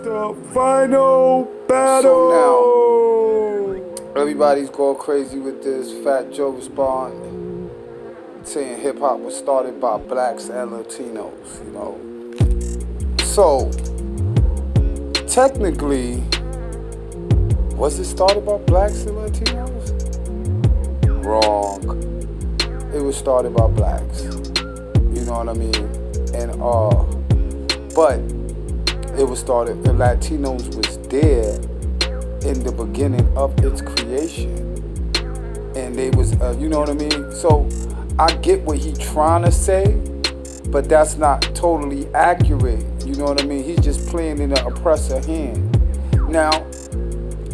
The final battle. So now, everybody's going crazy with this. Fat Joe respond saying hip hop was started by blacks and Latinos, you know. So, technically, was it started by blacks and Latinos? Wrong. It was started by blacks. You know what I mean? And but it was started, the Latinos was there in the beginning of its creation. And they was, you know what I mean? So I get what he trying to say, but that's not totally accurate. You know what I mean? He's just playing in the oppressor hand. Now,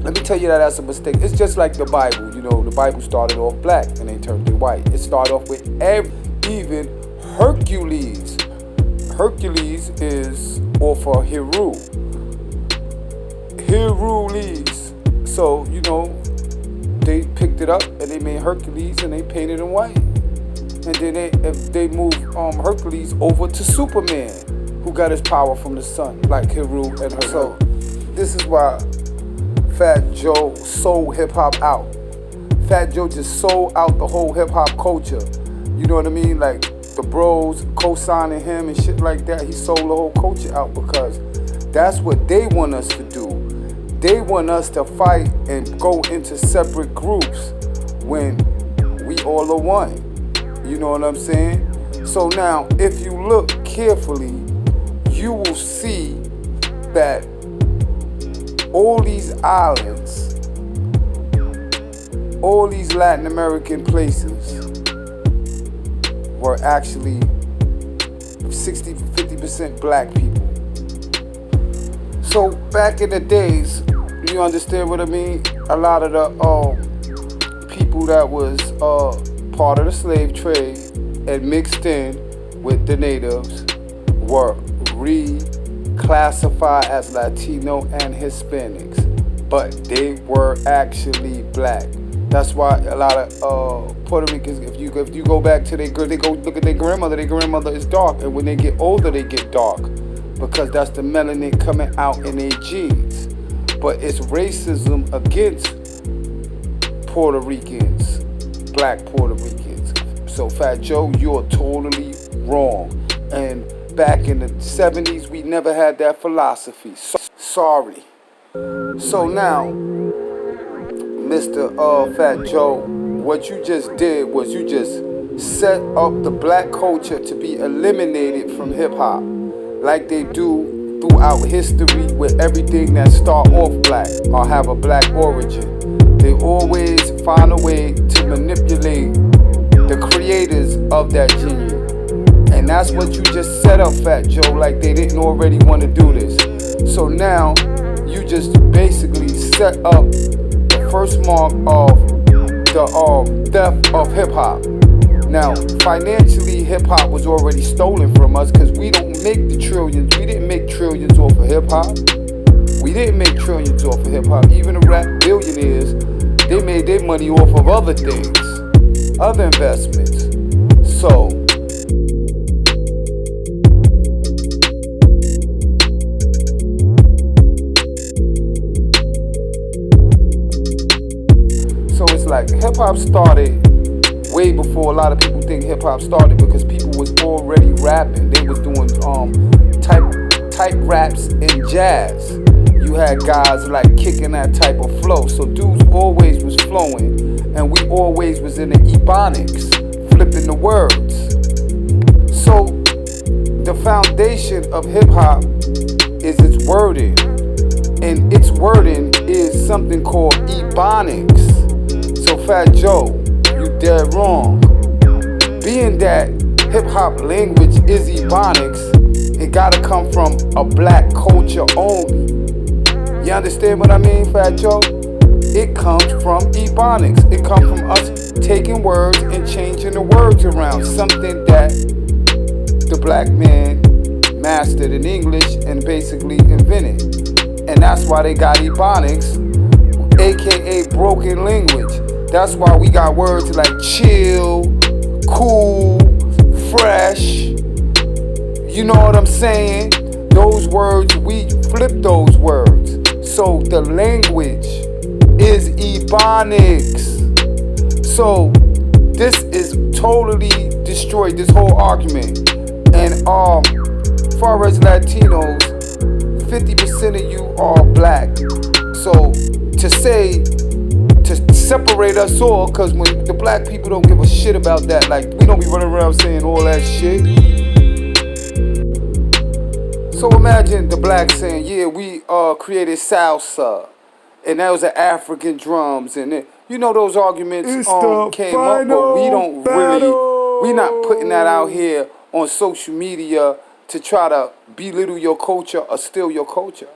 let me tell you that that's a mistake. It's just like the Bible. You know, the Bible started off black and they turned it white. It started off with even Hercules. Hercules is off of Heru. Herules. So, you know, they picked it up and they made Hercules and they painted him white. And then they moved Hercules over to Superman, who got his power from the sun, like Heru and her. So this is why Fat Joe sold hip hop out. Fat Joe just sold out the whole hip hop culture. You know what I mean? Like the bros co-signing him and shit like that. He sold the whole culture out because that's what they want us to do. They want us to fight and go into separate groups when we all are one. You know what I'm saying? So now, if you look carefully, you will see that all these islands, all these Latin American places were actually 50% black people. So back in the days, you understand what I mean? A lot of the people that was part of the slave trade and mixed in with the natives were reclassified as Latino and Hispanics, but they were actually black. That's why a lot of Puerto Ricans, if you go back to they go look at their grandmother is dark, and when they get older they get dark because that's the melanin coming out in their genes. But it's racism against Puerto Ricans, black Puerto Ricans. So Fat Joe, you're totally wrong. And back in the 70s, we never had that philosophy. Sorry. So now, Mr. Fat Joe, what you just did was you just set up the black culture to be eliminated from hip hop, like they do throughout history with everything that start off black or have a black origin. They always find a way to manipulate the creators of that genius. And that's what you just set up, Fat Joe, like they didn't already want to do this. So now, you just basically set up the first mark of the theft of hip-hop. Now, financially, hip-hop was already stolen from us because we don't make the trillions. We didn't make trillions off of hip-hop. We didn't make trillions off of hip-hop. Even the rap billionaires, they made their money off of other things, other investments. So it's like hip-hop started way before a lot of people think hip-hop started because people was already rapping. They was doing type raps and jazz. You had guys like kicking that type of flow. So dudes always was flowing, and we always was in the Ebonics, flipping the words. So the foundation of hip-hop is its wording, and its wording is something called Ebonics. So Fat Joe, you dead wrong. Being that hip-hop language is Ebonics, it gotta come from a black culture only. You understand what I mean, Fat Joe? It comes from Ebonics. It comes from us taking words and changing the words around. Something that the black man mastered in English and basically invented. And that's why they got Ebonics, aka broken language. That's why we got words like chill, cool, fresh. You know what I'm saying? those words, we flip those words. So the language is Ebonics. So this is totally destroyed, this whole argument. And far as Latinos, 50% of you are black. So to say, to separate us all, because when the black people don't give a shit about that, like we don't be running around saying all that shit. So imagine the blacks saying, yeah, we created salsa, and that was the African drums, and then, you know, those arguments It's the came up, but we don't final we not putting that out here on social media to try to belittle your culture or steal your culture.